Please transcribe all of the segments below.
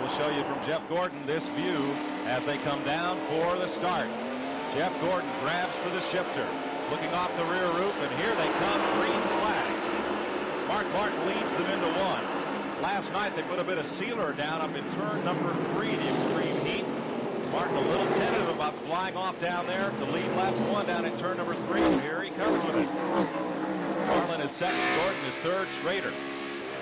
we'll show you from Jeff Gordon this view as they come down for the start. Jeff Gordon grabs for the shifter, looking off the rear roof, and here they come, green flag. Mark Martin leads them into one. Last night they put a bit of sealer down up in turn number 3, the extreme heat. Martin a little tentative about flying off down there to lead lap 1 down in turn number 3. Here he comes with it. Marlin is second, Gordon is third, Schrader.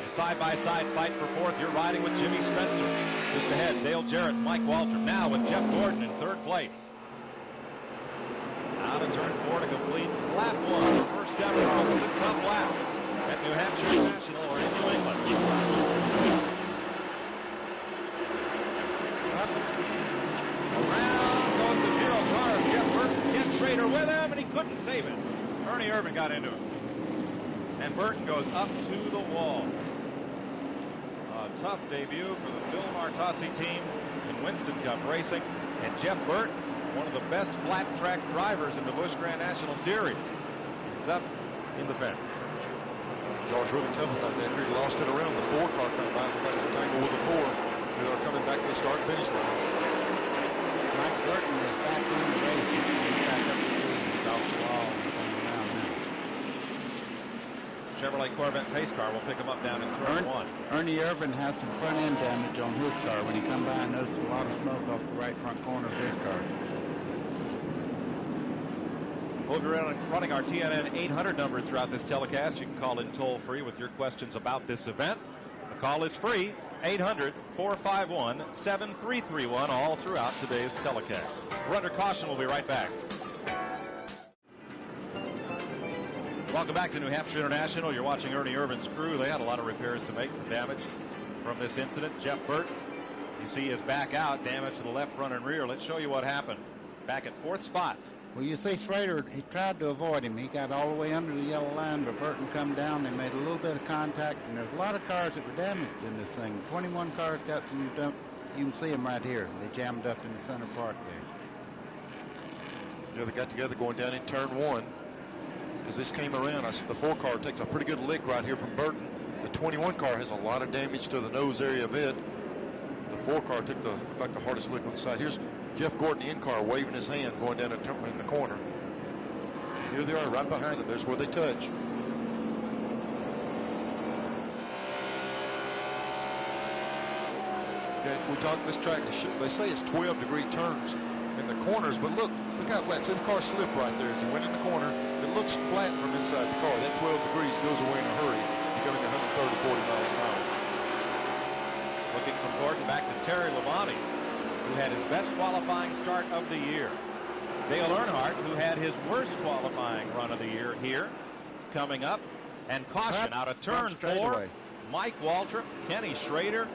Side-by-side fight for fourth. You're riding with Jimmy Spencer. Just ahead, Dale Jarrett and Mike Walter. Now with Jeff Gordon in third place. Out of turn 4 to complete lap 1. The first ever Austin Cup lap at New Hampshire National or in New England. Up. Around goes the 0 car. Jeff Burton gets Schrader with him, and he couldn't save it. Ernie Irvan got into it. And Burton goes up to the wall. Tough debut for the Phil Martasi team in Winston Cup racing, and Jeff Burton, one of the best flat track drivers in the Busch Grand National Series, ends up in the fence. Josh really tough about that. He lost it around the 4 car coming by. They got to tangle with the 4. They're coming back to the start-finish line. Mike Burton is back in the race. He's back up the street. He's off the wall. Chevrolet Corvette pace car will pick him up down in turn 1. Ernie Irvan has some front end damage on his car. When he come by, I noticed a lot of smoke off the right front corner of his car. We'll be running our TNN 800 number throughout this telecast. You can call in toll free with your questions about this event. The call is free, 800-451-7331, all throughout today's telecast. We're under caution. We'll be right back. Welcome back to New Hampshire International. You're watching Ernie Irvan's crew. They had a lot of repairs to make from damage from this incident. Jeff Burton, you see, is back out, damage to the left front and rear. Let's show you what happened. Back at 4th spot. Well, you see Schrader, he tried to avoid him. He got all the way under the yellow line, but Burton come down. They made a little bit of contact, and there's a lot of cars that were damaged in this thing. 21 cars got some dump. You can see them right here. They jammed up in the center park there. Yeah, they got together going down in turn 1. As this came around, I said the 4 car takes a pretty good lick right here from Burton. The 21 car has a lot of damage to the nose area of it. The 4 car took the hardest lick on the side. Here's Jeff Gordon, the in-car, waving his hand, going down in the corner. And here they are, right behind him. There's where they touch. Okay, we talked this track. They say it's 12-degree turns in the corners, but look how flat. See the car slip right there as he went in the corner. It looks flat from inside the car. That 12 degrees goes away in a hurry. You're going 130, 40 miles an hour. Looking from Gordon back to Terry Labonte, who had his best qualifying start of the year. Dale Earnhardt, who had his worst qualifying run of the year here, coming up. And caution out of turn 4. Mike Waltrip, Kenny Schrader.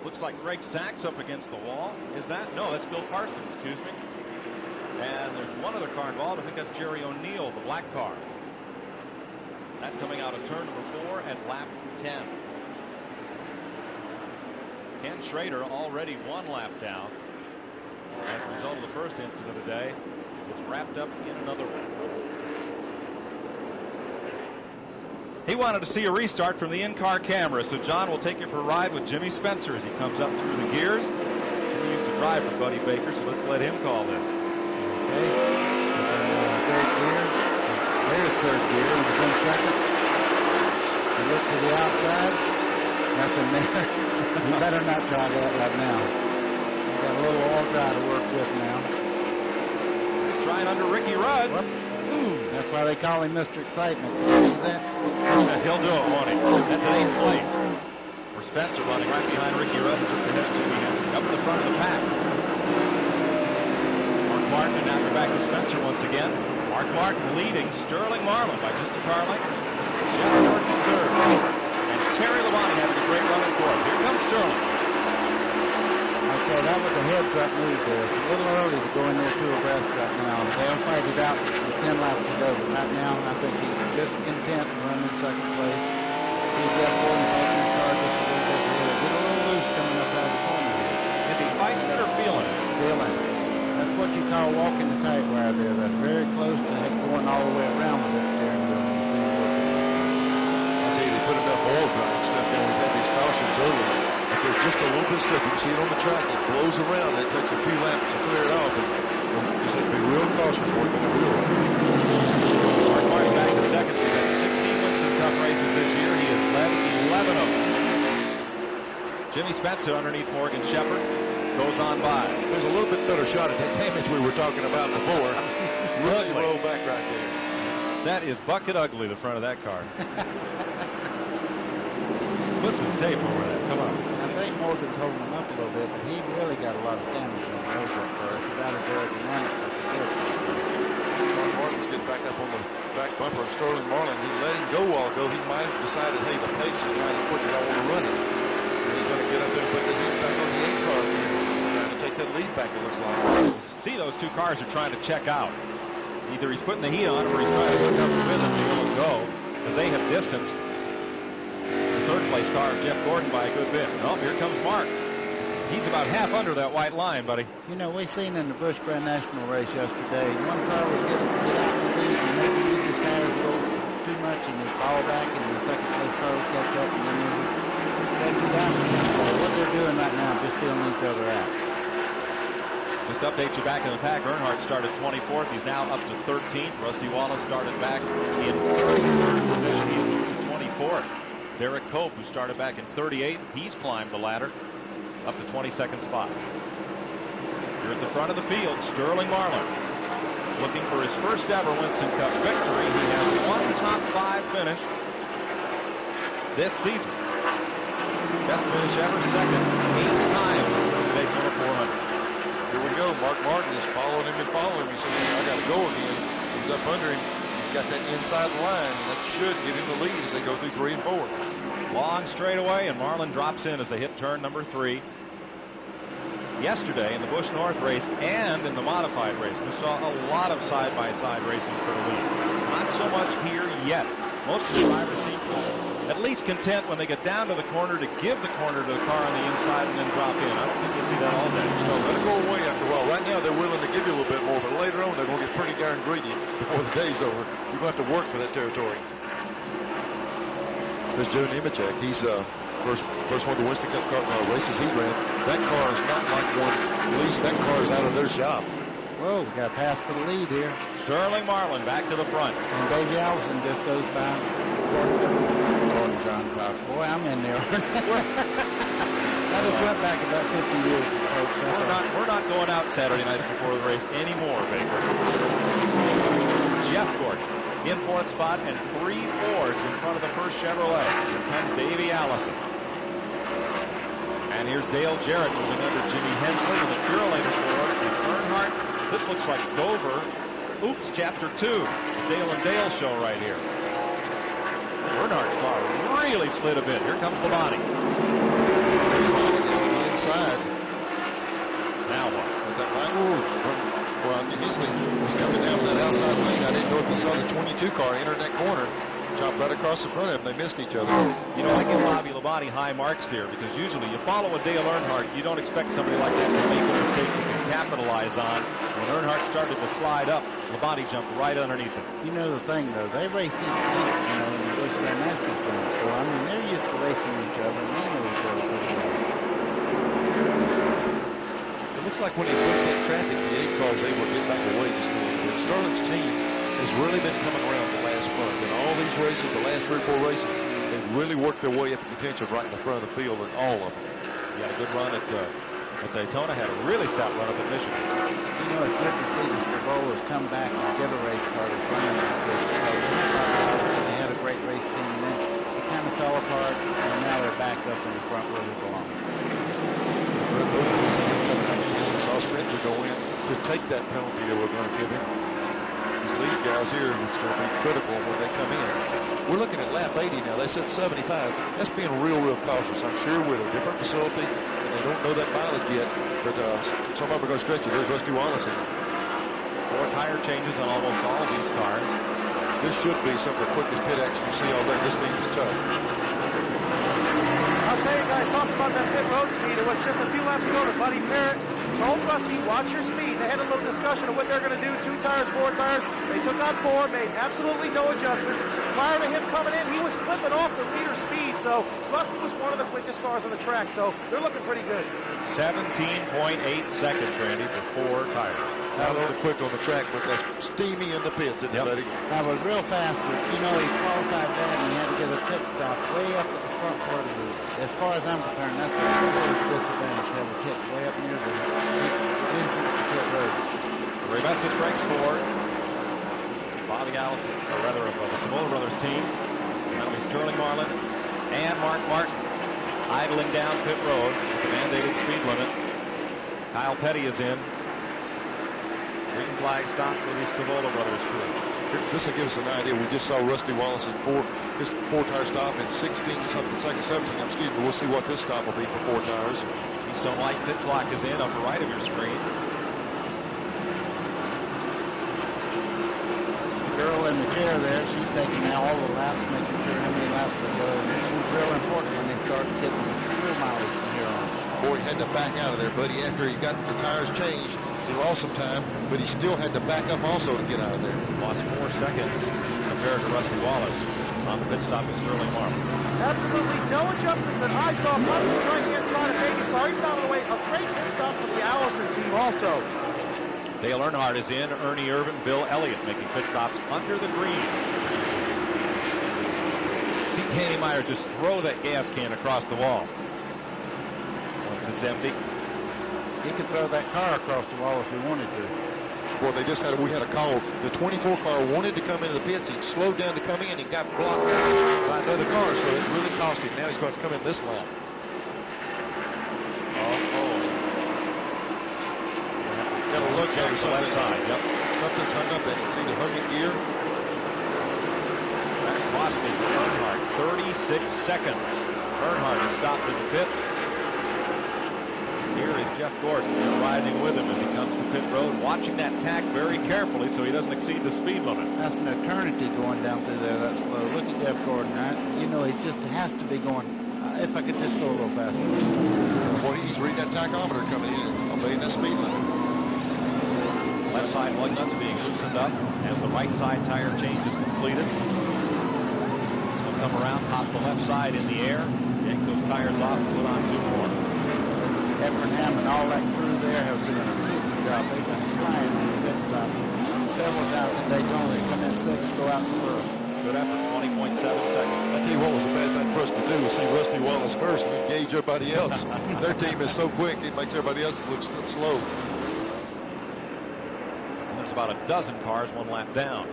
Looks like Greg Sachs up against the wall. Is that? No, that's Phil Parsons, excuse me. And there's one other car involved. I think that's Jerry O'Neill, the black car. That coming out of turn number 4 at lap 10. Ken Schrader already 1 lap down. As a result of the first incident of the day, it's wrapped up in another one. He wanted to see a restart from the in-car camera, so John will take you for a ride with Jimmy Spencer as he comes up through the gears. He used to drive for Buddy Baker, so let's let him call this. Okay, third gear. There's third gear. He was in second. He looked to the outside. Nothing there. You better not try that right now. We've got a little all dry to work with now. He's trying under Ricky Rudd. Ooh, that's why they call him Mr. Excitement. See that? He'll do it, won't he? That's an 8th place. For Spencer running right behind Ricky Rudd, just ahead of Jimmy Hansen. Up in the front of the pack. Martin, and now we're back to Spencer once again. Mark Martin leading Sterling Marlin by just a car length. Jeff Gordon in third. And Terry Labonte having a great run in fourth. Here comes Sterling. Okay, that was a heads-up move there. It's a little early to go in there 2 abreast right now. They'll fight it out with 10 laps to go. But right now, I think he's just content to run in second place. See Jeff Gordon fighting the car just a little bit here. Get a little loose coming up out of the corner here. Is he fighting it or feeling it? Feeling it. That's what you call walking the tight wire there. That's very close to going all the way around with that steering wheel. When you see him working. I tell you, they put enough oil dry and stuff down. We've had these cautions early. If they're just a little bit stiff, you can see it on the track. It blows around, and it takes a few laps to clear it off. And you just have to be real cautious working the wheel. Mark Martin back to second. He's had 16 Winston Cup races this year. He has led 11 of them. Jimmy Spencer underneath Morgan Shepherd goes on by. There's a little bit better shot at that damage we were talking about before. Really roll back right there. That is bucket ugly, the front of that car. Put some tape over that. Come on. I think Morgan's holding him up a little bit, but he really got a lot of damage on the nose up first. About as aerodynamic as he did. Mark Martin's getting back up on the back bumper of Sterling Marlin. He let him go a while ago. He might have decided, hey, the pace is not as quick as I want to run it. And he's going to get up there and put the heat back on the 8 car again. Trying to take that lead back, it looks like. See, those two cars are trying to check out. Either he's putting the heat on or he's trying to hook up the rhythm to be able to go, because they have distanced the third place car of Jeff Gordon by a good bit. Oh, here comes Mark. He's about half under that white line, buddy. You know, we seen in the Busch Grand National race yesterday, one car would get out the lead and maybe use his tires a little too much and he'd fall back, and the second place car would catch up, and then they would stretch it out. So what they're doing right now is just feeling each other out. Just to update you back in the pack, Earnhardt started 24th. He's now up to 13th. Rusty Wallace started back in 33rd position. He's moved to 24th. Derek Cope, who started back in 38th, he's climbed the ladder up to 22nd spot. Here at the front of the field, Sterling Marlin looking for his first ever Winston Cup victory. He has one top 5 finish this season. Best finish ever, second 8 times in the Daytona 400. Here we go. Mark Martin is following him and following him. He said, hey, I got to go again. He's up under him. He's got that inside line, and that should give him the lead as they go through 3 and 4. Long straightaway, and Marlin drops in as they hit turn number 3. Yesterday in the Busch North race and in the modified race, we saw a lot of side-by-side racing for the lead. Not so much here yet. Most of the drivers seem at least content when they get down to the corner to give the corner to the car on the inside and then drop in. I don't think we'll see that all day. No, that'll go away after a while. Right now they're willing to give you a little bit more, but later on they're going to get pretty darn greedy before the day's over. You're going to have to work for that territory. There's Joe Nemechek. He's first one of the Winston Cup car races he's ran. That car is not like one. At least that car is out of their shop. Whoa, we got a pass for the lead here. Sterling Marlin back to the front. And Davey Allison just goes by. Gordon John Cox. Boy, I'm in there. I just went back about 50 years. We're not going out Saturday nights before the race anymore, Baker. Jeff Gordon in 4th spot and 3 Fords in front of the first Chevrolet. Here comes Davey Allison. And here's Dale Jarrett moving under Jimmy Hensley in the Purelator Ford. And Earnhardt, this looks like Dover. Oops, Chapter 2. The Dale and Dale show right here. Earnhardt's car really slid a bit. Here comes Labonte. Inside. Now what? Well, Hensley was coming down that outside lane. I didn't know if he saw the 22 car enter that corner. Chopped right across the front of him. They missed each other. You know, I give Bobby Labonte high marks there because usually you follow a Dale Earnhardt, you don't expect somebody like that to make a mistake you can capitalize on. When Earnhardt started to slide up, Labonte jumped right underneath him. You know the thing, though, they race each week, you know, in the Busch Grand National thing. So, I mean, they're used to racing each other, and they know each other pretty well. It looks like when they broke that traffic, the 8 cars able to get back away just a little bit. Sterling's team has really been coming around the last month. In all these races, the last 3 or 4 races, they've really worked their way up the contention right in the front of the field in all of them. He had a good run at Daytona, had a really stout run up at Michigan. You know, it's good to see the Stravolas come back and get a race car that's running like this. They had a great race team, and then it kind of fell apart, and now they're back up in the front where they belong. We saw Spencer go in to take that penalty that we're going to give him. These lead guys here, it's going to be critical when they come in. We're looking at lap 80 now. They said 75. That's being real cautious. I'm sure with a different facility, and they don't know that mileage yet, but some of them are going to stretch it. There's Rusty Wallace in it. 4 tire changes on almost all of these cars. This should be some of the quickest pit action you see all day. This team is tough. I'll tell you guys, talking about that pit road speed, it was just a few laps ago to Buddy Parrott told Rusty, watch your speed. They had a little discussion of what they're going to do, 2 tires, 4 tires. They took on 4, made absolutely no adjustments. Prior to him coming in, he was clipping off the leader speed, so Rusty was one of the quickest cars on the track, so they're looking pretty good. 17.8 seconds, Randy, for 4 tires. Not only quick on the track, but that's steamy in the pits, isn't it, buddy? That was real fast, but you know, he qualified that and he had to get a pit stop way up at the front part of the, as far as I'm concerned, that's the biggest disadvantage, to have the pits way up near the pit road. Ray Bestis breaks for Bobby Allison, or rather of the Stamola Brothers team. That'll be Sterling Marlin and Mark Martin idling down pit road with the mandated speed limit. Kyle Petty is in. Green flag stop for the Stamola Brothers crew. This will give us an idea. We just saw Rusty Wallace in his 4-tire stop in 16-something seconds, 17. Excuse me. We'll see what this stop will be for 4 tires. Keystone Light pit clock is in upper right of your screen. The girl in the chair there, she's taking now all the laps, making sure how many laps are going. She's real important when they start getting fuel mileage from here on. Boy, he had to back out of there, buddy. After he got the tires changed, he lost some time, but he still had to back up also to get out of there. Lost 4 seconds compared to Rusty Wallace on the pit stop with Sterling Marlin. Absolutely no adjustments that I saw. Plus, the right-hand side of Davies' car. He's down the way. A great pit stop for the Allison team also. Dale Earnhardt is in. Ernie Irvin, Bill Elliott making pit stops under the green. See Danny Meyer just throw that gas can across the wall. Once it's empty. He could throw that car across the wall if he wanted to. Well, we had a call. The 24 car wanted to come into the pits. He slowed down to come in. He got blocked by another car, so it really cost him. Now he's going to come in this lap. Got to look at the left side. Yep. Something's hung up in it. It's either hung in gear. That's costly for Earnhardt. 36 seconds. Earnhardt is stopped in the pit. Here is Jeff Gordon riding with him as he comes to pit road, watching that tack very carefully so he doesn't exceed the speed limit. That's an eternity going down through there that slow. Look at Jeff Gordon. You know, he just has to be going, if I could just go a little faster. Boy, he's reading that tachometer coming in, obeying that speed limit. Left side lug nuts being loosened up as the right side tire change is completed. He'll come around, hop the left side in the air, yank those tires off and put on 2 more. Effingham and all that crew there have done a super job. They've been flying on the pit stop several times at Daytona. They come in 6th, go out first. Good effort, 20.7 seconds. I tell you what was a bad thing for us to do was see Rusty Wallace first and engage everybody else. Their team is so quick, it makes everybody else look slow. And there's about a dozen cars 1 lap down,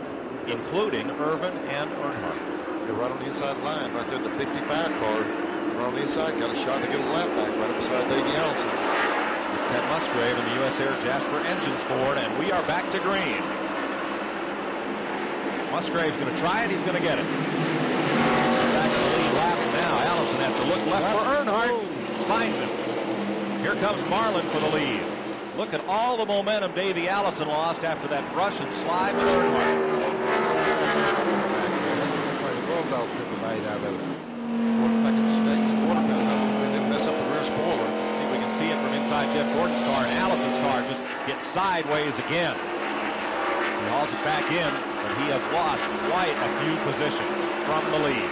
including Irvin and Earnhardt. Yeah, right on the inside line, right there, the 55 car. On the inside, got a shot to get a lap back right beside Davey Allison. It's Ted Musgrave and the US Air Jasper Engines Ford, and we are back to green. Musgrave's going to try it. He's going to get it. Back to the lead lap now. Allison has to look left for Earnhardt. Finds him. Here comes Marlin for the lead. Look at all the momentum Davey Allison lost after that brush and slide with Earnhardt. See it from inside Jeff Gordon's car, and Allison's car just gets sideways again. He hauls it back in, but he has lost quite a few positions from the lead.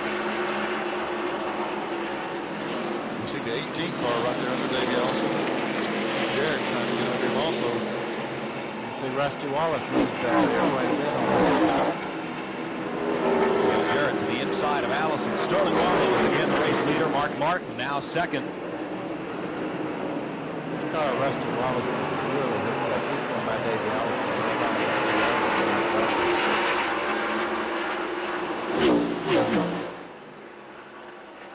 You see the 18 car right there under Davey Allison. Jarrett trying to get under him also. You see Rusty Wallace moved there quite a bit on the Jarrett to the inside of Allison. Sterling Marlin is again the race leader. Mark Martin now second. Rusty Wallace is really hooked up. He's going by Davey Allison.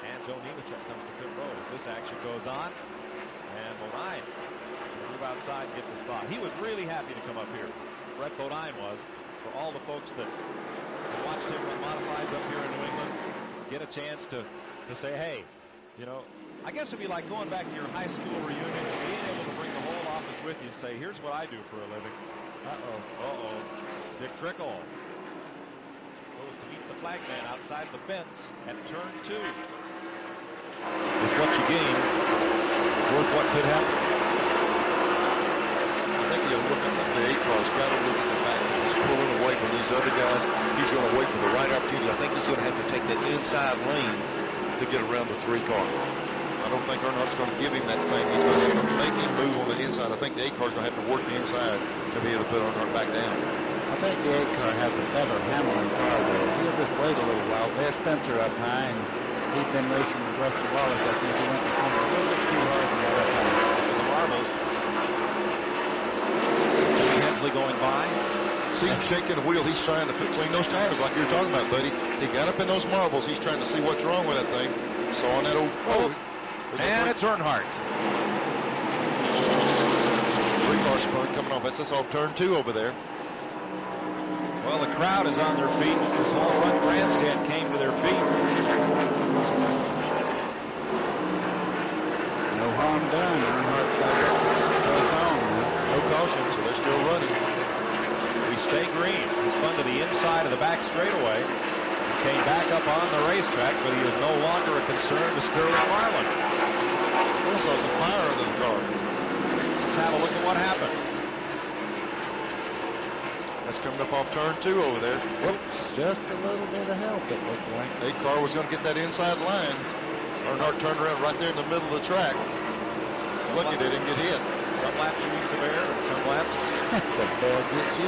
And Joe Nemechek comes to pit road as this action goes on. And Bodine will move outside and get the spot. He was really happy to come up here. Brett Bodine was. For all the folks that watched him run modifieds up here in New England, get a chance to say, hey, you know, I guess it'd be like going back to your high school reunion and being able to bring the whole office with you and say, here's what I do for a living. Dick Trickle goes to meet the flagman outside the fence at turn 2. Is what you gain worth what could happen? car's got to look at the fact that he's pulling away from these other guys. He's going to wait for the right opportunity. I think he's going to have to take that inside lane to get around the 3 car. I don't think Earnhardt's going to give him that thing. He's going to have to make him move on the inside. I think the 8 car's going to have to work the inside to be able to put Earnhardt back down. I think the 8 car has a better handling car, though. If he'll just wait a little while, there's Spencer up high, and he'd been racing with Rusty Wallace. I think he went the corner a little bit too hard and got up high. The marbles. Jimmy Hensley going by. See him shaking the wheel. He's trying to clean those tires like you were talking about, buddy. He got up in those marbles. He's trying to see what's wrong with that thing. Saw on that old... And it's Earnhardt. 3-car spun coming off. That's off turn 2 over there. Well, the crowd is on their feet. This whole front grandstand came to their feet. No harm done. Earnhardt's got us home. No caution, so they're still running. We stay green. He spun to the inside of the back straightaway. He came back up on the racetrack, but he is no longer a concern to Sterling Marlin. We saw some fire under the car. Let's have a look at what happened. That's coming up off turn 2 over there. Whoops, just a little bit of help, it looked like. 8 car was going to get that inside line. Earnhardt turned around right there in the middle of the track. Lucky they didn't get hit. Some laps you eat the bear, and some laps the bear gets you.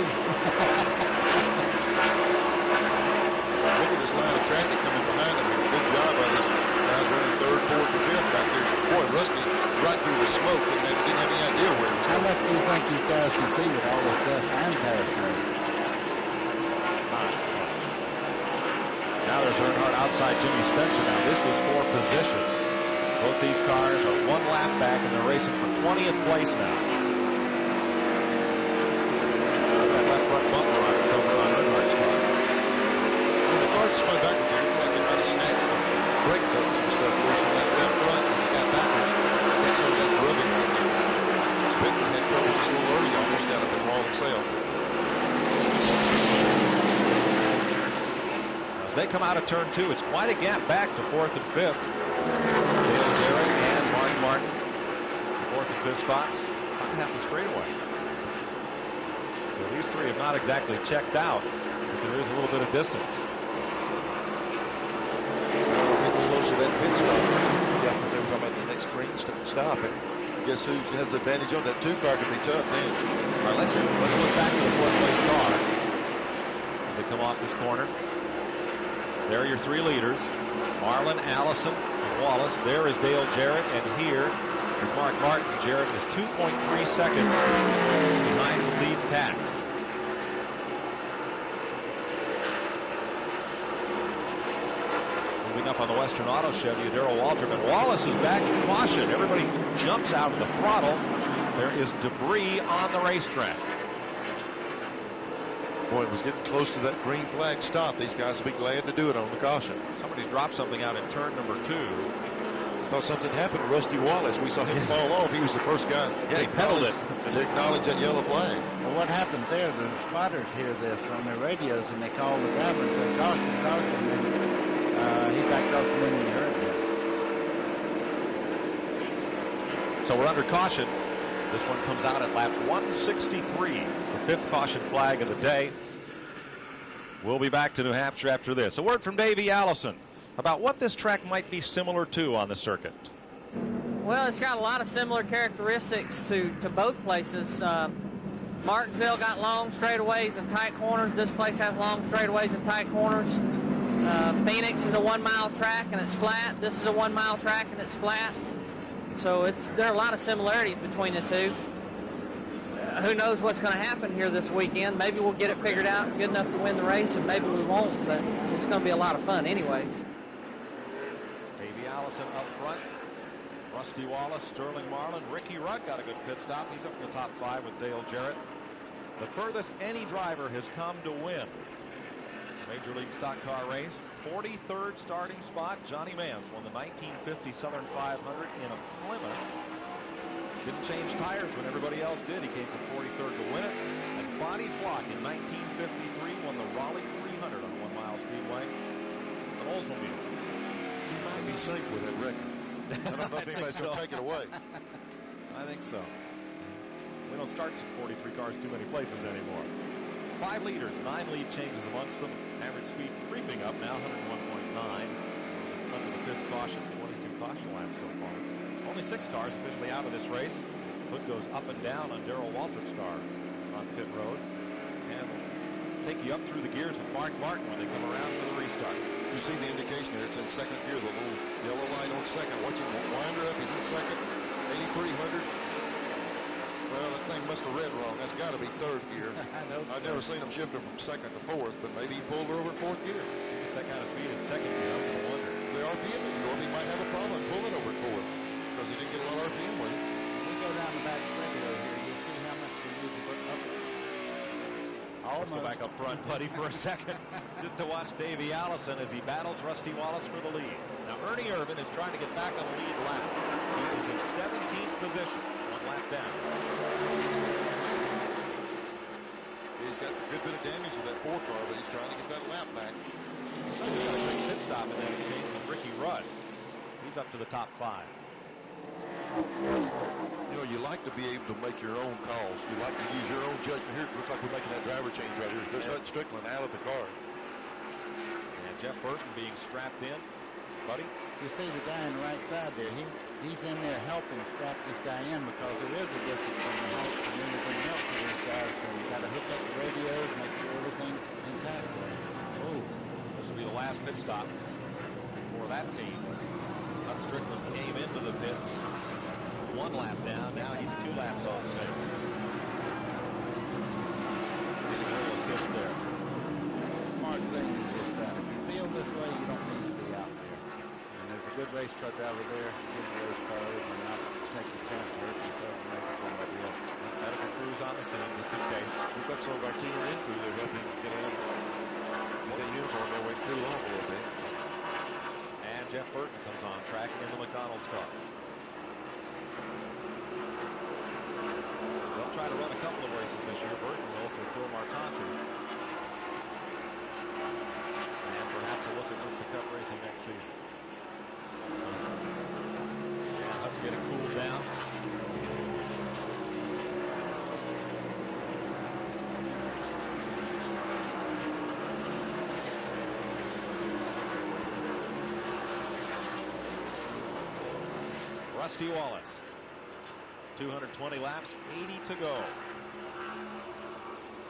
Look at this line of traffic coming behind him. Good job by these guys running 3rd, 4th, and 5th back there. Boy, Rusty right through the smoke and didn't have any idea where he was How going. much do you think these guys can see with all this dust and tire smoke? Now there's Earnhardt outside Jimmy Spencer. Now this is for position. Both these cars are 1 lap back, and they're racing for 20th place now. That left front bumper on Earnhardt's car. When the car spun backwards, it looked like they might have snatched the brake pedals and stuff loose on that left front as he got backwards. I think some of that's rubbing right there. Spencer had trouble just a little early. He almost got up in the wall himself. As they come out of turn 2, it's quite a gap back to 4th and 5th. Dale Jarrett and Mark Martin. 4th and 5th spots. About half the straightaway. So these 3 have not exactly checked out, but there is a little bit of distance. Getting close to that pit stop. Yeah, I thought they were talking about the next green stop. And guess who has the advantage on that 2 car? Could be tough then. All right, let's look back to the 4th place car as they come off this corner. There are your 3 leaders, Marlin, Allison, and Wallace. There is Dale Jarrett, and here is Mark Martin. Jarrett is 2.3 seconds behind the lead pack. Moving up on the Western Auto Chevy, Darrell Waltrip, and Wallace is back. Caution, everybody jumps out of the throttle. There is debris on the racetrack. Boy, it was getting close to that green flag stop. These guys will be glad to do it on the caution. Somebody's dropped something out in turn number 2. Thought something happened to Rusty Wallace. We saw him fall off. He was the first guy. Yeah, he pedaled it. And acknowledged that yellow flag. Well, what happens there, the spotters hear this on their radios, and they call the driver and say, caution, caution, and he backed off the minute he heard that. So we're under caution. This one comes out at lap 163. It's the 5th caution flag of the day. We'll be back to New Hampshire after this. A word from Davey Allison about what this track might be similar to on the circuit. Well, it's got a lot of similar characteristics to both places. Martinsville got long straightaways and tight corners. This place has long straightaways and tight corners. Phoenix is a 1-mile track and it's flat. This is a 1-mile track and it's flat. So there are a lot of similarities between the two. Who knows what's going to happen here this weekend. Maybe we'll get it figured out good enough to win the race, and maybe we won't, but it's going to be a lot of fun anyways. Davey Allison up front. Rusty Wallace, Sterling Marlin, Ricky Rudd got a good pit stop. He's up in the top 5 with Dale Jarrett. The furthest any driver has come to win a Major League stock car race. 43rd starting spot. Johnny Mance won the 1950 Southern 500 in a Plymouth. Didn't change tires when everybody else did. He came from 43rd to win it. And Bonnie Flock in 1953 won the Raleigh 300 on 1-mile speedway. An Oldsmobile. He might be safe with that record. I don't know if anybody's going to take it away. I think so. We don't start 43 cars too many places anymore. 5 leaders, 9 lead changes amongst them. Average speed creeping up now, 101.9. Under the 5th caution, 22 caution laps so far. Only 6 cars officially out of this race. Hood goes up and down on Darrell Waltrip's car on pit road. And take you up through the gears with Mark Martin when they come around for the restart. You see the indication here. It's in second gear, the little yellow light on second. Watch him wind her up. He's in second, 8,300. Well, that thing must have read wrong. That's got to be third gear. I've never seen him shift her from second to fourth, but maybe he pulled her over at fourth gear. It's that kind of speed in second gear. I'm going to wonder. The RPM is low. He might have a problem pulling over at fourth because he didn't get a lot of RPM with it. When we go down the back straightaway here, you'll see how much we use the up. Let's go back up front, buddy, for a second, just to watch Davey Allison as he battles Rusty Wallace for the lead. Now, Ernie Irvin is trying to get back on the lead lap. He is in 17th position, 1 lap down. He's got a good bit of damage to that 4 car, but he's trying to get that lap back. So he's got a big pit stop in that exchange with Ricky Rudd. He's up to the top 5. You know, you like to be able to make your own calls. You like to use your own judgment. Here, it looks like we're making that driver change right here. There's Hutton Strickland out of the car. And Jeff Burton being strapped in. Buddy? You see the guy on the right side there. He's in there helping strap this guy in because there is a difference in the help and everything else for these guys. So you got to hook up the radios, make sure everything's intact. Oh, this will be the last pit stop for that team. Hutton Strickland came into the pits. 1 lap down. Now he's 2 laps off the pace. He's a little assist there. Smart thing is just that if you feel this way, you don't need to be out there. And there's a good race car driver there. Give the race car over and not take a chance of hurting yourself and maybe somebody else. Medical crews on the scene just in case. We've got some of our team in crew there helping get out. Get that uniform there, way to cool off a little bit. And Jeff Burton comes on track in the McDonald's car. They'll try to run a couple of races this year. Burton will for Phil Martasi. And perhaps a look at Mr. Cup racing next season. And let's get it cooled down. Rusty Wallace. 220 laps, 80 to go.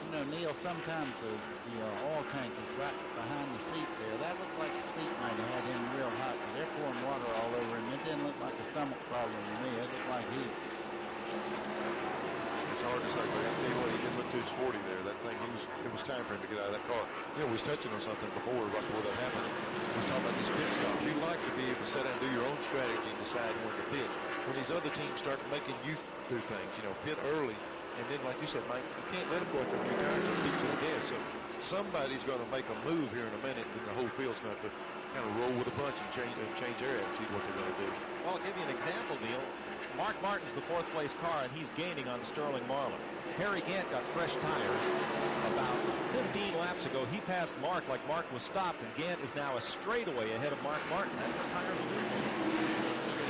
You know, Neil, sometimes the oil tank is right behind the seat there. That looked like the seat might have had him real hot. They're pouring water all over him. It didn't look like a stomach problem to me. It looked like heat. It's hard to say, but I tell you what, he didn't look too sporty there. That thing, it was time for him to get out of that car. You know, we was touching on something before, right before that happened. We was talking about these pit stops. You like to be able to sit down and do your own strategy and decide when to pit. When these other teams start making you do things, you know, pit early, and then, like you said, Mike, you can't let them go out there a few times and beat you to death. So somebody's going to make a move here in a minute, and the whole field's going to kind of roll with a punch and change their attitude, what they're going to do. Well, I'll give you an example, Neil. Mark Martin's the 4th place car, and he's gaining on Sterling Marlin. Harry Gant got fresh tires about 15 laps ago. He passed Mark like Mark was stopped, and Gant is now a straightaway ahead of Mark Martin. That's what tires will do for him.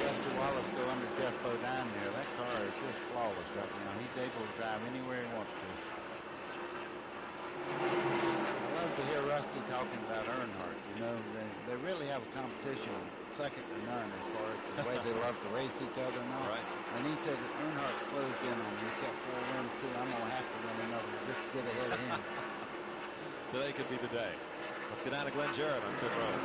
Rusty Wallace go under Jeff Bodine there. That car is just flawless right now. He's able to drive anywhere he wants to. I love to hear Rusty talking about Earnhardt. You know, they really have a competition second to none as far as the way they love to race each other now. Right. And he said that Earnhardt's closed in on me. He's got 4 wins too. I'm going to have to win another just to get ahead of him. Today could be the day. Let's get down to Glenn Jarrett on pit road.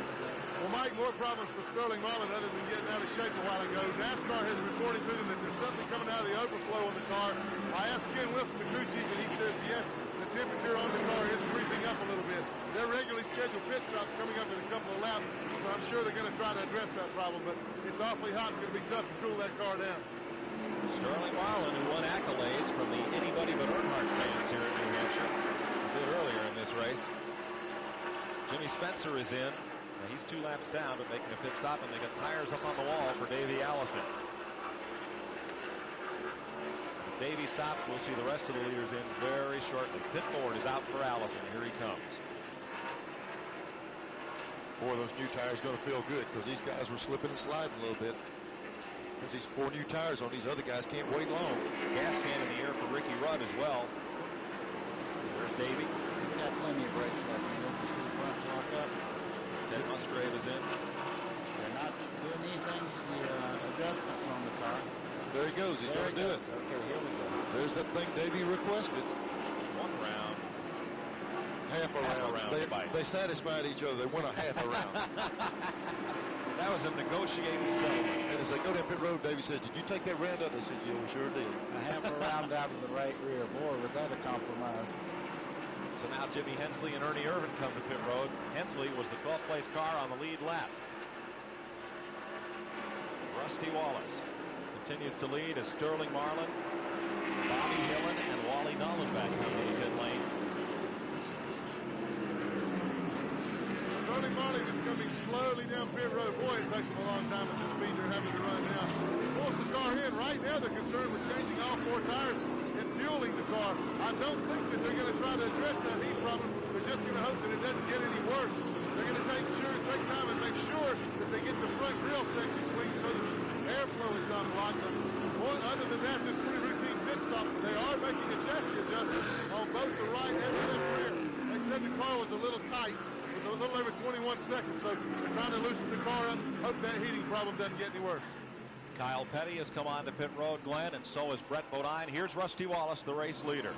Well, Mike, more problems for Sterling Marlin other than getting out of shape a while ago. Nascar has reported to them that there's something coming out of the overflow on the car. I asked Ken Wilson, the crew chief, and he says, yes, the temperature on the car is creeping up a little bit. They're regularly scheduled pit stops coming up in a couple of laps, so I'm sure they're going to try to address that problem, but it's awfully hot. It's going to be tough to cool that car down. Sterling Marlin, who won accolades from the anybody but Earnhardt fans here in New Hampshire, did earlier in this race. Jimmy Spencer is in. Now he's 2 laps down, but making a pit stop, and they got tires up on the wall for Davey Allison. If Davey stops, we'll see the rest of the leaders in very shortly. Pit board is out for Allison. Here he comes. Boy, those new tires going to feel good because these guys were slipping and sliding a little bit. Because these 4 new tires on, these other guys can't wait long. Gas can in the air for Ricky Rudd as well. There's Davey. He's got plenty of brakes left. You see the front lock up. Ted Musgrave is in. They're not doing anything to the adjustments on the car. There he goes. He's going to do it. Okay, here we go. There's that thing Davey requested. 1 round. Half a round. They satisfied each other. They won a half a round. That was a negotiated settlement. And as they go down pit road, Davey says, "Did you take that round out?" They said, "Yeah, we sure did." A half a round out of the right rear. Boy, was that a compromise. So now Jimmy Hensley and Ernie Irvin come to pit road. Hensley was the 12th place car on the lead lap. Rusty Wallace continues to lead as Sterling Marlin, Bobby Hillen, and Wally Nollenbeck come to the pit lane. Sterling Marlin is coming slowly down pit road. Boy, it takes them a long time at the speed they're having to run now. He pulls the car in. Right now they're concerned with changing all 4 tires and fueling the car. I don't think that they're going to try to address that heat problem. They're just going to hope that it doesn't get any worse. They're going to take time and make sure that they get the front grill section clean so that airflow is not blocked. Other than that, it's pretty routine pit stop. They are making a chassis adjustment on both the right and the left rear. They said the car was a little tight. It was a little over 21 seconds, so they're trying to loosen the car up. Hope that heating problem doesn't get any worse. Kyle Petty has come on to pit road, Glenn, and so has Brett Bodine. Here's Rusty Wallace, the race leader.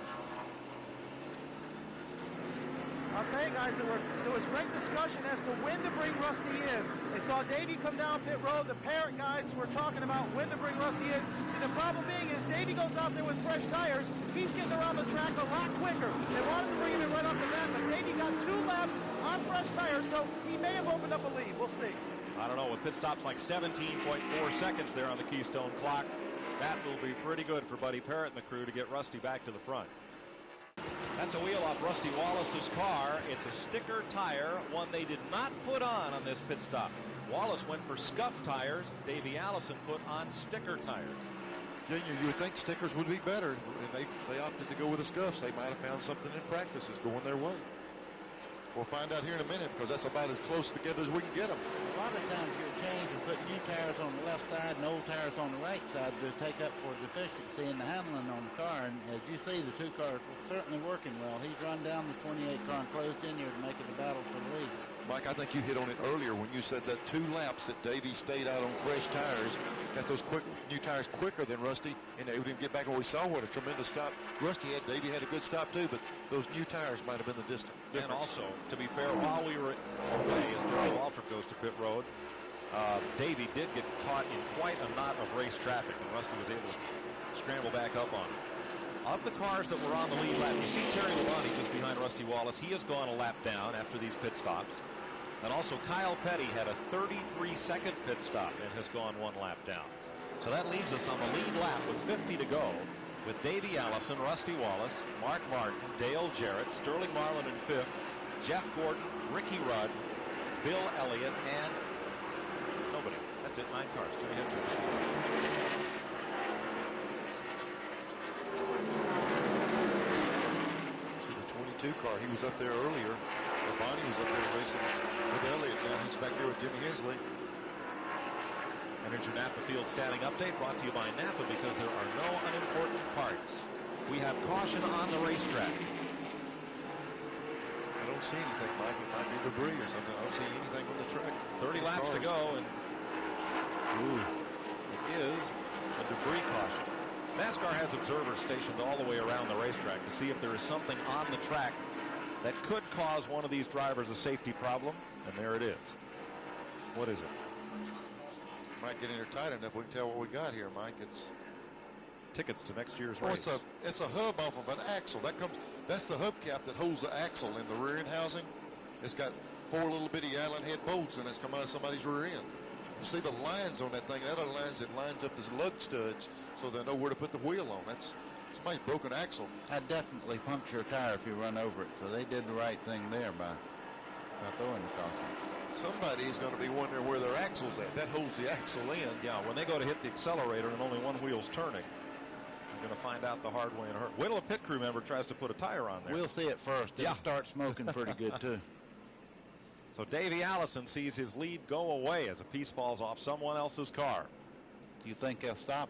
I'll tell you guys, there was great discussion as to when to bring Rusty in. They saw Davey come down pit road. The parent guys were talking about when to bring Rusty in. See, the problem being is Davey goes out there with fresh tires. He's getting around the track a lot quicker. They wanted to bring him in right off the bat, but Davey got 2 laps on fresh tires, so he may have opened up a lead. We'll see. I don't know, with pit stops like 17.4 seconds there on the Keystone clock, that will be pretty good for Buddy Parrott and the crew to get Rusty back to the front. That's a wheel off Rusty Wallace's car. It's a sticker tire, one they did not put on this pit stop. Wallace went for scuff tires. Davey Allison put on sticker tires. Junior, you would think stickers would be better, and they opted to go with the scuffs. They might have found something in practice that's going their way. We'll find out here in a minute because that's about as close together as we can get them. A lot of times you'll change and put new tires on the left side and old tires on the right side to take up for deficiency in the handling on the car. And as you see, the 2 cars are certainly working well. He's run down the 28 car and closed in here to make it a battle for the lead. Mike, I think you hit on it earlier when you said that 2 laps that Davey stayed out on fresh tires, got those new tires quicker than Rusty, and they didn't get back. And we saw what a tremendous stop Davey had a good stop too, but those new tires might have been the difference. And also, to be fair, while we were away, as Darrell Waltrip goes to pit road, Davey did get caught in quite a knot of race traffic, and Rusty was able to scramble back up on him. Of the cars that were on the lead lap, you see Terry Labonte just behind Rusty Wallace. He has gone a lap down after these pit stops. And also Kyle Petty had a 33-second pit stop and has gone 1 lap down. So that leaves us on the lead lap with 50 to go with Davey Allison, Rusty Wallace, Mark Martin, Dale Jarrett, Sterling Marlin in 5th, Jeff Gordon, Ricky Rudd, Bill Elliott, and nobody. That's it, 9 cars. Jimmy Henson. See the 22 car, he was up there earlier. Bonnie was up there racing with Elliott. Now he's back there with Jimmy Hensley. And here's your Napa Field standing update brought to you by Napa because there are no unimportant parts. We have caution on the racetrack. I don't see anything, Mike. It might be debris or something. I don't see anything on the track. 30 laps to go, and it is a debris caution. NASCAR has observers stationed all the way around the racetrack to see if there is something on the track that could cause one of these drivers a safety problem, and there it is. What is it? Might get in there tight enough. We can tell what we got here, Mike. It's tickets to next year's race. It's a hub off of an axle. That's the hubcap that holds the axle in the rear end housing. It's got 4 little bitty Allen head bolts, and it's come out of somebody's rear end. You see the lines on that thing. That are lines that lines up as lug studs, so they know where to put the wheel on. That's somebody's broken axle. I'd definitely puncture a tire if you run over it. So they did the right thing there by throwing the caution. Somebody is going to be wondering where their axle's at. That holds the axle in. Yeah, when they go to hit the accelerator and only one wheel's turning, you're going to find out the hard way in a hurry. Wait till a pit crew member tries to put a tire on there. We'll see it first. It'll start smoking pretty good, too. So Davey Allison sees his lead go away as a piece falls off someone else's car. You think they'll stop?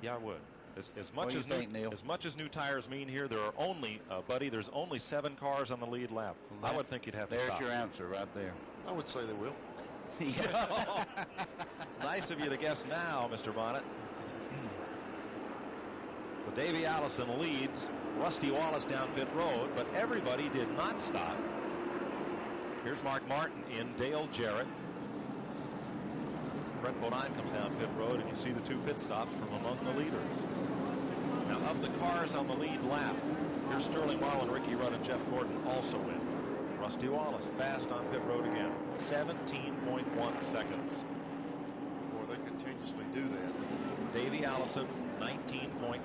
Yeah, I would. As What much do you as think, Neil? as much as new tires mean here, there are only, buddy, there's only 7 cars on the lead lap. I would think you'd have to stop. There's your answer right there. I would say they will. Nice of you to guess now, Mr. Bonnet. So Davey Allison leads. Rusty Wallace down pit road, but everybody did not stop. Here's Mark Martin in Dale Jarrett. Brent Bodine comes down pit road, and you see the 2 pit stops from among the leaders. Now, of the cars on the lead lap, here's Sterling Marlin, Ricky Rudd, and Jeff Gordon also in. Rusty Wallace fast on pit road again, 17.1 seconds. Boy, they continuously do that. Davey Allison, 19.3.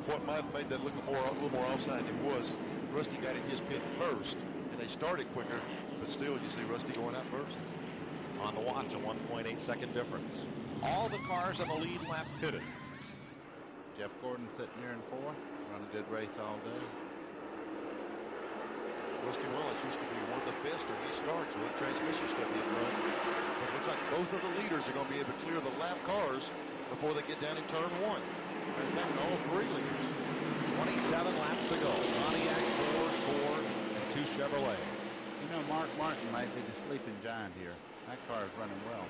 What might have made that look a little more offside than it was, Rusty got in his pit first, and they started quicker, but still, you see Rusty going out first. On the watch, a 1.8 second difference. All the cars on the lead lap pitted. Jeff Gordon sitting here in 4th. Run a good race all day. Rusty Wallace used to be one of the best when he starts with that transmission stuff he's run. But it looks like both of the leaders are going to be able to clear the lap cars before they get down in turn 1. In fact, all 3 leaders. 27 laps to go. Pontiac, Ford, and 2 Chevrolets. You know, Mark Martin might be the sleeping giant here. That car is running well.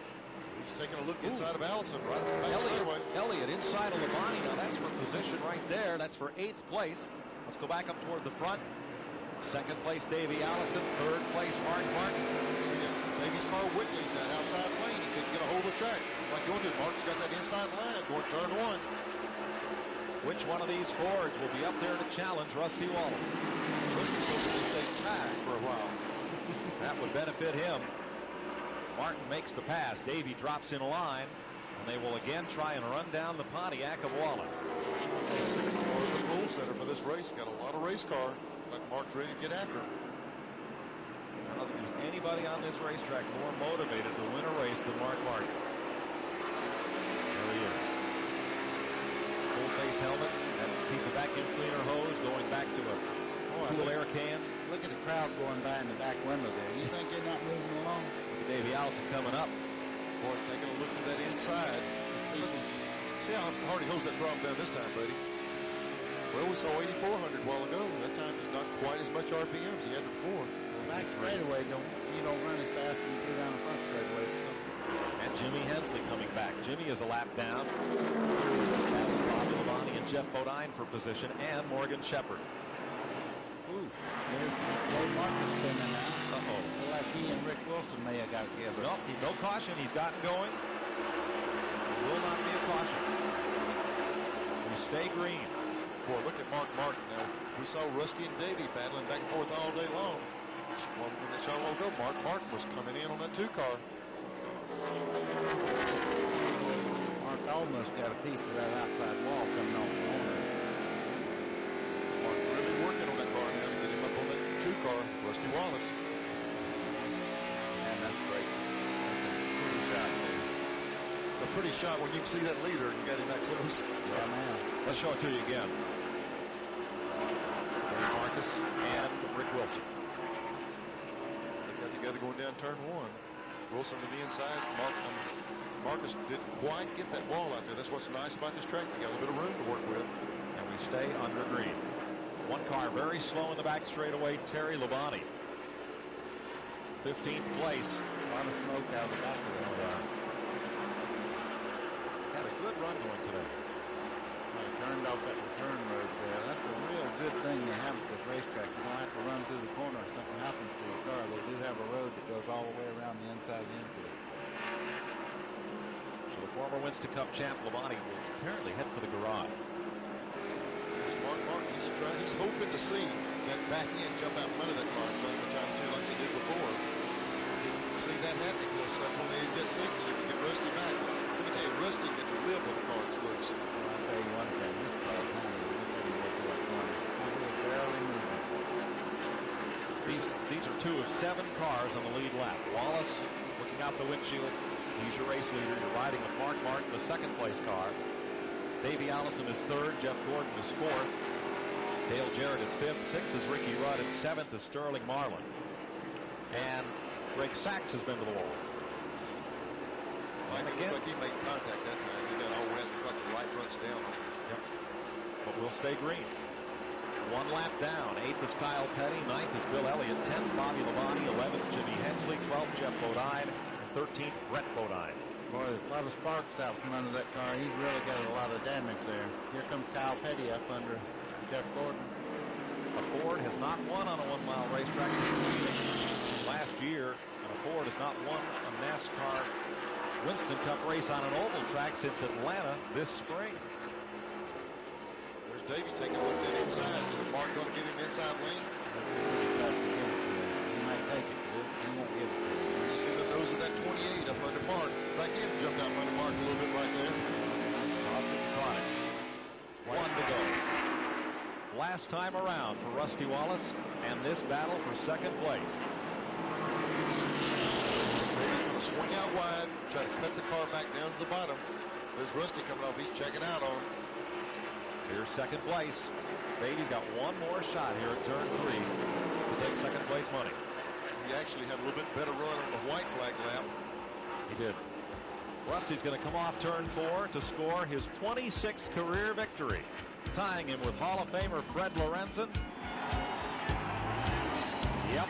He's taking a look inside of Allison right back straightaway. Elliott inside of Labonte. Now that's for position right there. That's for 8th place. Let's go back up toward the front. 2nd place, Davey Allison. 3rd place, Mark Martin. See that Davy's car Whitley's that outside lane. He couldn't get a hold of the track. Like going to Mark's got that inside line going turn 1. Which one of these Fords will be up there to challenge Rusty Wallace? Rusty's hoping to stay tied for a while. That would benefit him. Martin makes the pass. Davey drops in line, and they will again try and run down the Pontiac of Wallace. The rule setter for this race got a lot of race car. Like Mark's ready to get after him. I don't think there's anybody on this racetrack more motivated to win a race than Mark Martin. There he is. Full face helmet, that piece of vacuum cleaner hose going back to a cool air can. Look at the crowd going by in the back window there. You think they're not moving along? Davey Allison coming up. Boy, taking a look at that inside. See how hard he holds that throttle down this time, buddy. Well, we saw 8,400 a while ago. That time is not quite as much RPM as he had before. Well, back straightaway, you don't run as fast as you do down the front straightaway. So. And Jimmy Hensley coming back. Jimmy is a lap down. Bobby Labonte and Jeff Bodine for position, and Morgan Shepherd. Ooh, there's Joe Martin spinning now. Uh-oh. Feel like he and Rick Wilson may have got together. Nope, no caution. He's gotten going. Will not be a caution. We stay green. Boy, look at Mark Martin now. We saw Rusty and Davey battling back and forth all day long. Well, when they shot a while ago, Mark Martin was coming in on that 2 car. Mark almost got a piece of that outside wall coming off the corner. Mark really working on that car now to get him up on that 2 car. Rusty Wallace. Man, that's great. That's a pretty shot there. It's a pretty shot when you can see that leader and you got him that close. Yeah, man. Let's show it to you again. There's Marcus and Rick Wilson. They got together going down turn 1. Wilson to the inside. Marcus didn't quite get that wall out there. That's what's nice about this track. You got a little bit of room to work with. And we stay under green. 1 car very slow in the back straightaway, Terry Labonte. 15th place. A lot of smoke out of the back of the car. Had a good run going today. Well, turned off that return road there. That's a real good thing to have at this racetrack. You don't have to run through the corner if something happens to your car. They do have a road that goes all the way around the inside of the infield. So the former Winston Cup champ Labonte will apparently head for the garage. There's Mark Martin. He's hoping to see that back end jump out from under that car and the time too like they did before. Didn't see that happening. He'll set on the edge of 6 so he can get Rusty back. Let me tell you, Rusty can live when the car's loose. Well, I'll tell you one thing. This car's handling. Look at him what's that corner. He's barely moving. These are 2 of 7 cars on the lead lap. Wallace looking out the windshield. He's your race leader. You're riding with Mark Martin, the 2nd place car. Davey Allison is 3rd. Jeff Gordon is 4th. Dale Jarrett is 5th. 6th is Ricky Rudd. And 7th is Sterling Marlin. And Greg Sachs has been to the wall. Mike, And it again, looked like he made contact that time. He got all wet and got the right fronts down on him. yep. But we'll stay green. One lap down. 8th is Kyle Petty. 9th is Bill Elliott. 10th, Bobby Labonte. 11th, Jimmy Hensley. 12th, Jeff Bodine. And 13th, Brett Bodine. Boy, there's a lot of sparks out from under that car. He's really got a lot of damage there. Here comes Kyle Petty up under Jeff Gordon. A Ford has not won on a 1-mile racetrack last year, and a Ford has not won a NASCAR Winston Cup race on an oval track since Atlanta this spring. There's Davey taking a look at inside. Is Mark going to give him inside lane? He might take it, but he won't give it to him. You see the nose of that 28 up under Mark. Back in, jumped out under Mark a little bit right there. Caught it. One to go. Last time around for Rusty Wallace, and this battle for second place. He's going to swing out wide, try to cut the car back down to the bottom. There's Rusty coming off. He's checking out on him. Here's second place. Beatty's got one more shot here at turn 3 to take second place money. He actually had a little bit better run on the white flag lap. He did. Rusty's going to come off turn 4 to score his 26th career victory, tying him with Hall of Famer Fred Lorenzen. Yep.